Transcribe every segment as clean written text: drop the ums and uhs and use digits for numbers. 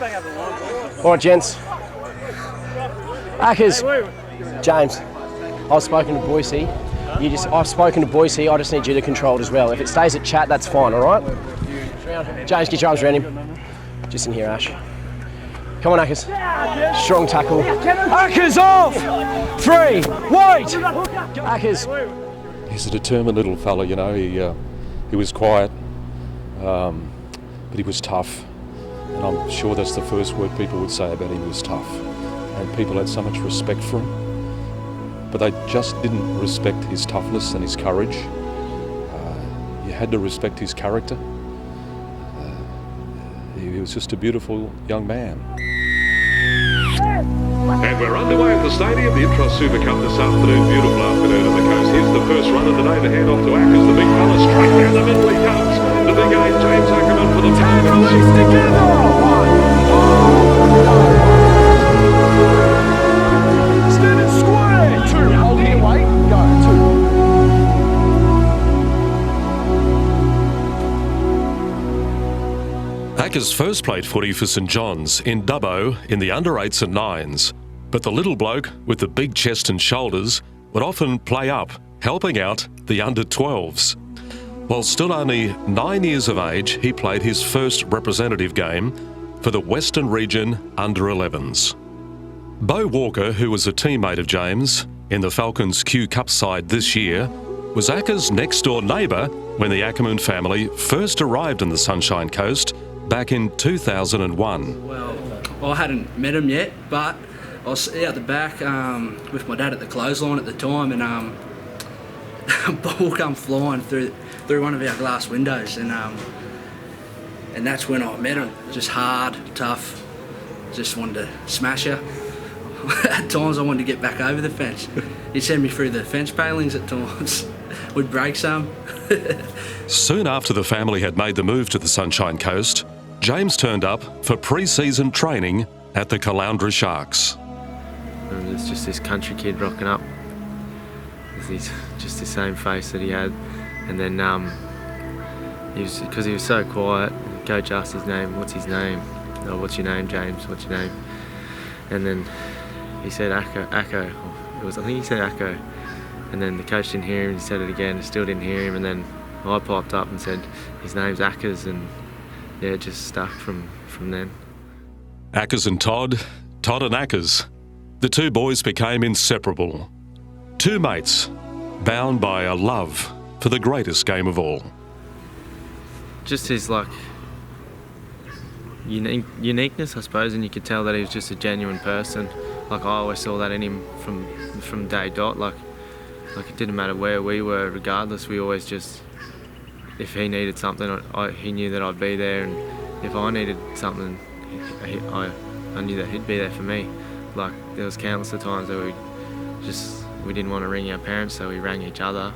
All right, gents. Ackers, James, I've spoken to Boise. I've spoken to Boise. I just need you to control it as well. If it stays at chat, that's fine. All right. James, get your arms around him. Just in here, Ash. Come on, Ackers. Strong tackle. Ackers off. 3. Wait. Ackers. He's a determined little fella, you know. He was quiet, but he was tough. And I'm sure that's the first word people would say about him, was tough. And people had so much respect for him. But they just didn't respect his toughness and his courage. You had to respect his character. He was just a beautiful young man. And we're underway at the stadium, the Intrust Super Cup this afternoon. Beautiful afternoon on the coast. Here's the first run of the day to hand off to Ackers, the big fella. Straight down the middle he comes. The big 8, James Ackerman for the Falcons. Standing square. 2. Holding it away. Go. 2. Ackers first played footy for St John's in Dubbo in the under 8s and 9s, but the little bloke with the big chest and shoulders would often play up, helping out the under 12s. While still only 9 years of age, he played his first representative game for the Western Region under 11s. Bo Walker, who was a teammate of James in the Falcons Q Cup side this year, was Ackers' next door neighbour when the Ackerman family first arrived on the Sunshine Coast back in 2001. Well, I hadn't met him yet, but I was out the back with my dad at the clothesline at the time, and a ball come flying through one of our glass windows, and that's when I met him. Just hard, tough, just wanted to smash her. At times I wanted to get back over the fence. He'd send me through the fence palings at times. We'd break some. Soon after the family had made the move to the Sunshine Coast, James turned up for pre-season training at the Caloundra Sharks. There's just this country kid rocking up. He's just the same face that he had, and then because he was so quiet, coach asked his name. What's his name? Oh, what's your name, James? What's your name? And then he said Acko. I think he said Acko. And then the coach didn't hear him. He said it again. Still didn't hear him. And then I piped up and said his name's Ackers, and yeah, it just stuck from then. Ackers and Todd and Ackers. The two boys became inseparable. Two mates, bound by a love for the greatest game of all. Just his uniqueness, I suppose, and you could tell that he was just a genuine person. I always saw that in him from day dot. It didn't matter where we were, regardless. We always just, if he needed something, he knew that I'd be there, and if I needed something, I knew that he'd be there for me. There was countless of times that we didn't want to ring our parents, so we rang each other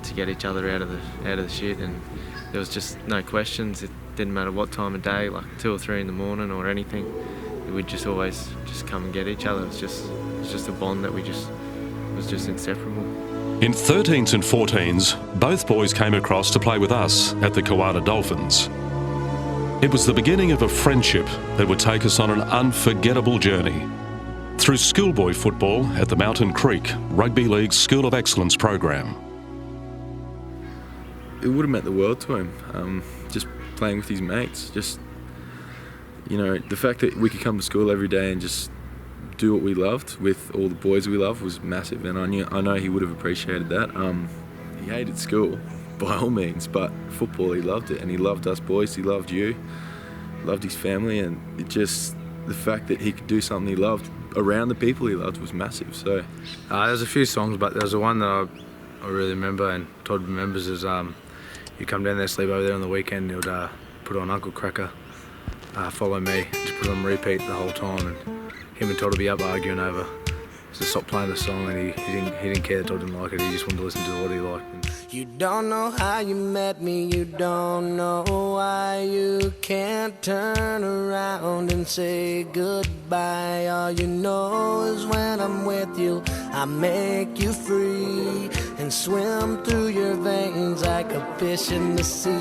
to get each other out of the shit, and there was just no questions. It didn't matter what time of day, 2 or 3 in the morning or anything. We'd just always just come and get each other. It's just a bond that was just inseparable. In 13s and 14s, both boys came across to play with us at the Kawana Dolphins. It was the beginning of a friendship that would take us on an unforgettable journey through schoolboy football at the Mountain Creek Rugby League School of Excellence program. It would have meant the world to him, just playing with his mates. Just, the fact that we could come to school every day and just do what we loved with all the boys we loved was massive, and I know he would have appreciated that. He hated school, by all means, but football, he loved it, and he loved us boys, he loved you, loved his family, and the fact that he could do something he loved around the people he loved was massive. So there's a few songs, but there's the one that I really remember, and Todd remembers, is you come down there, sleep over there on the weekend, and he'd put on Uncle Cracker, Follow Me, just put on repeat the whole time, and him and Todd would be up arguing over to stop playing the song, and he didn't care that Todd didn't like it. He just wanted to listen to what he liked. You don't know how you met me, you don't know why you can't turn around and say goodbye. All you know is when I'm with you, I make you free, and can swim through your veins like a fish in the sea.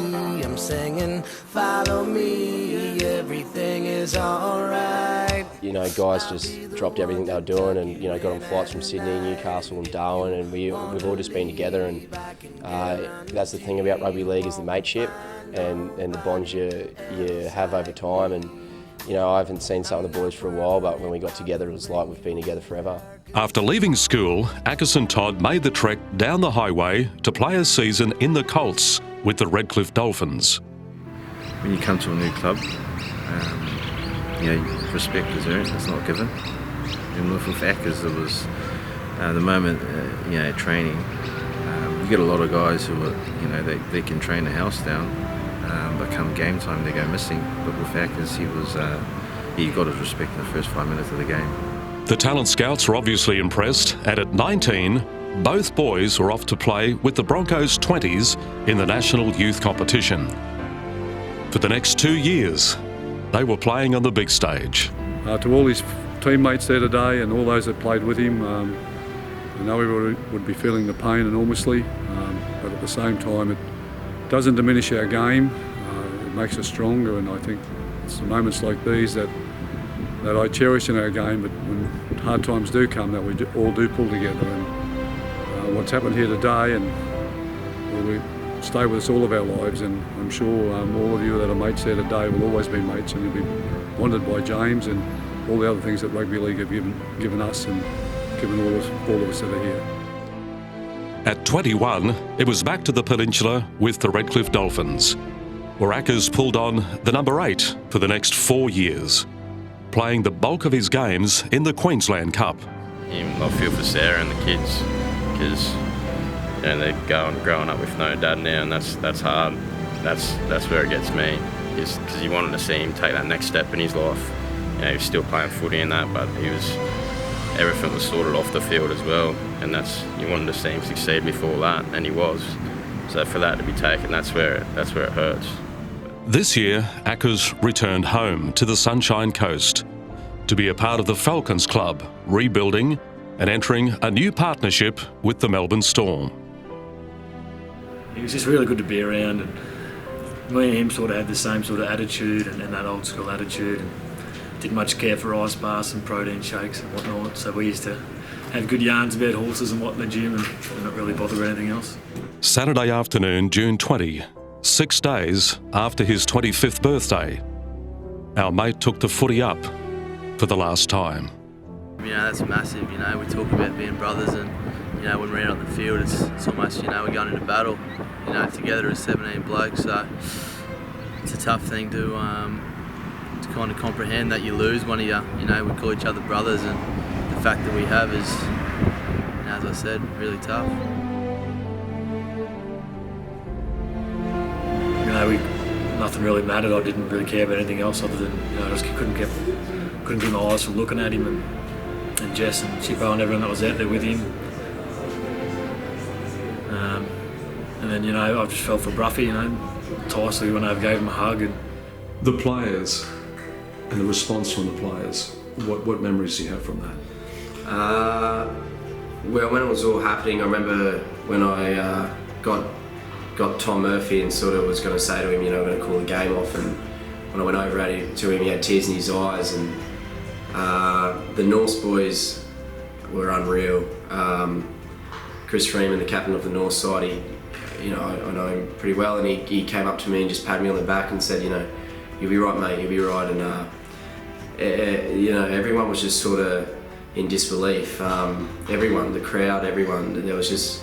I'm singing, follow me, everything is alright. You know, guys just dropped everything they were doing and, you know, got on flights from Sydney, Newcastle and Darwin, and we've all just been together, and that's the thing about rugby league is the mateship and the bonds you have over time. And you know, I haven't seen some of the boys for a while, but when we got together, it was like we've been together forever. After leaving school, Ackers and Todd made the trek down the highway to play a season in the Colts with the Redcliffe Dolphins. When you come to a new club, you know, respect is earned, it's not given. And with Ackers, it was the moment, you know, training. You get a lot of guys who are, you know, they can train a house down, but come game time they go missing. But with Ackers, he got his respect in the first 5 minutes of the game. The talent scouts were obviously impressed, and at 19, both boys were off to play with the Broncos 20s in the National Youth Competition. For the next 2 years, they were playing on the big stage. To all his teammates there today and all those that played with him, I know everybody would be feeling the pain enormously, but at the same time it doesn't diminish our game, it makes us stronger, and I think it's the moments like these that I cherish in our game, but when hard times do come, that we all do pull together. And what's happened here today and will stay with us all of our lives, and I'm sure all of you that are mates there today will always be mates, and you'll be bonded by James and all the other things that rugby league have given us and given all of us that are here. At 21, it was back to the peninsula with the Redcliffe Dolphins, where Ackers pulled on the number 8 for the next 4 years, playing the bulk of his games in the Queensland Cup. I feel for Sarah and the kids, because you know, they're growing up with no dad now, and that's hard. That's where it gets me, because you wanted to see him take that next step in his life. You know, he was still playing footy and that, but everything was sorted off the field as well, and you wanted to see him succeed before that, and he was. So for that to be taken, that's where it hurts. This year, Ackers returned home to the Sunshine Coast to be a part of the Falcons Club, rebuilding and entering a new partnership with the Melbourne Storm. It was just really good to be around, and me and him sort of had the same sort of attitude and that old school attitude, and didn't much care for ice baths and protein shakes and whatnot, so we used to have good yarns about horses and what in the gym and not really bother with anything else. Saturday afternoon, June 20, 6 days after his 25th birthday, our mate took the footy up for the last time. You know, that's massive. You know, we talk about being brothers, and you know, when we're out on the field, it's almost, you know, we're going into battle, you know, together as 17 blokes. So it's a tough thing to kind of comprehend that you lose one of you. You know, we call each other brothers, and the fact that we have is, you know, as I said, really tough. You know, nothing really mattered. I didn't really care about anything else other than, you know, I just couldn't keep my eyes from looking at him, and Jess and Chippo and everyone that was out there with him. And then, you know, I just felt for Broughy, you know. Twice we went over, gave him a hug. And The players and the response from the players, what memories do you have from that? Well, when it was all happening, I remember when I got Tom Murphy and sort of was going to say to him, you know, we're going to call the game off, and when I went over to him, he had tears in his eyes, and the Norse boys were unreal. Chris Freeman, the captain of the North side, I know him pretty well, and he came up to me and just patted me on the back and said, you know, you'll be right, mate, you'll be right. And you know, everyone was just sort of in disbelief. Everyone, the crowd, everyone. There was just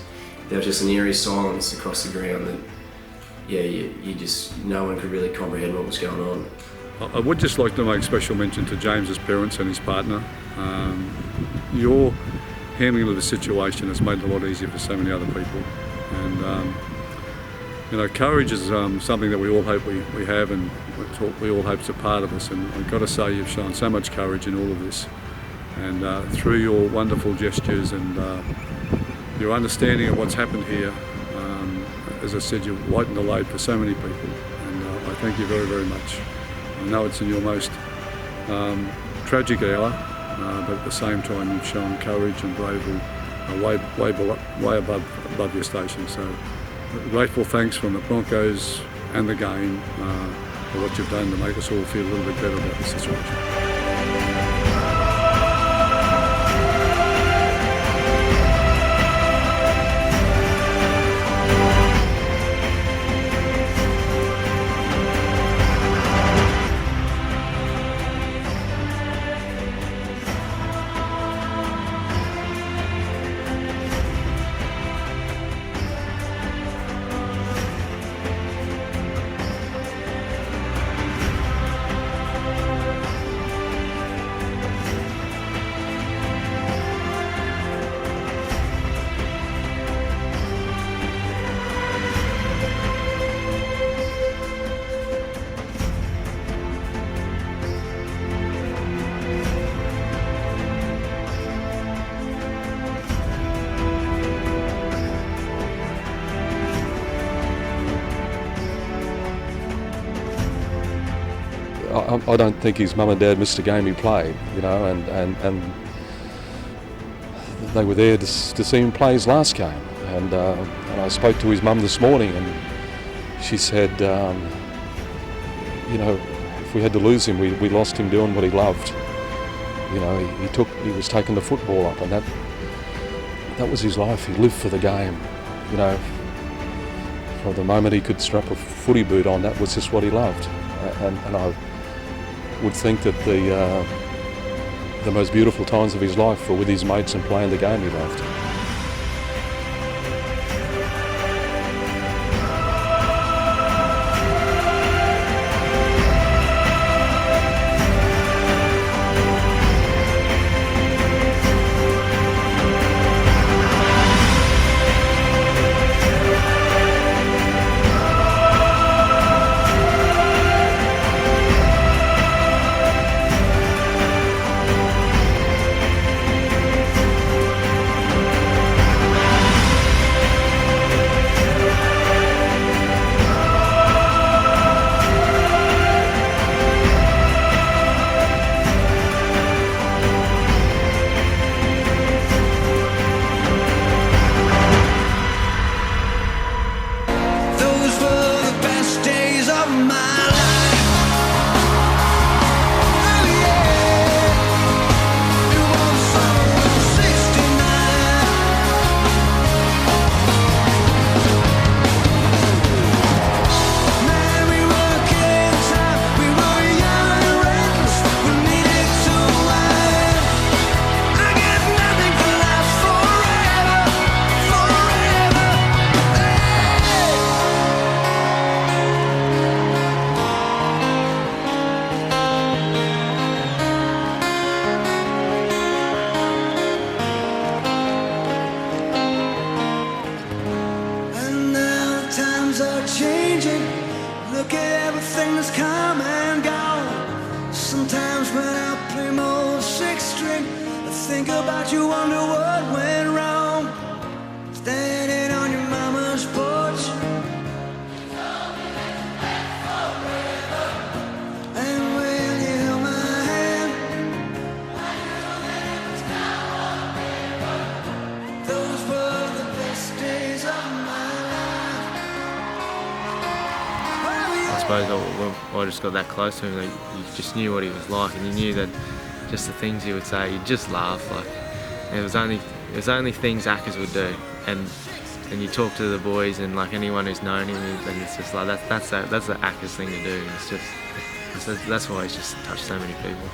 an eerie silence across the ground that, yeah, you just, no one could really comprehend what was going on. I would just like to make special mention to James's parents and his partner. Your handling of the situation has made it a lot easier for so many other people. And you know, courage is something that we all hope we have, and we all hope is a part of us. And I've got to say, you've shown so much courage in all of this. And through your wonderful gestures and your understanding of what's happened here, as I said, you've lightened the load for so many people. And I thank you very, very much. I know it's in your most tragic hour, but at the same time you've shown courage and bravery way above your station. So grateful thanks from the Broncos and the game for what you've done to make us all feel a little bit better about the situation. I don't think his mum and dad missed a game he played, you know, and they were there to see him play his last game. And I spoke to his mum this morning, and she said, you know, if we had to lose him, we lost him doing what he loved. You know, he was taking the football up, and that was his life. He lived for the game, you know. From the moment he could strap a footy boot on, that was just what he loved. And I would think that the most beautiful times of his life were with his mates and playing the game he loved. Look at everything that's come and gone. Sometimes when I play my old six string, I think about you, wonder what went wrong. Standing on your mama's porch, and when you held my hand, those were the best days of my life. I suppose I just got that close to him that you just knew what he was like, and you knew that just the things he would say, you'd just laugh. Like it was only things Ackers would do, and you talk to the boys and like anyone who's known him, and it's just like that's the Ackers thing to do. And it's just that's why he's just touched so many people.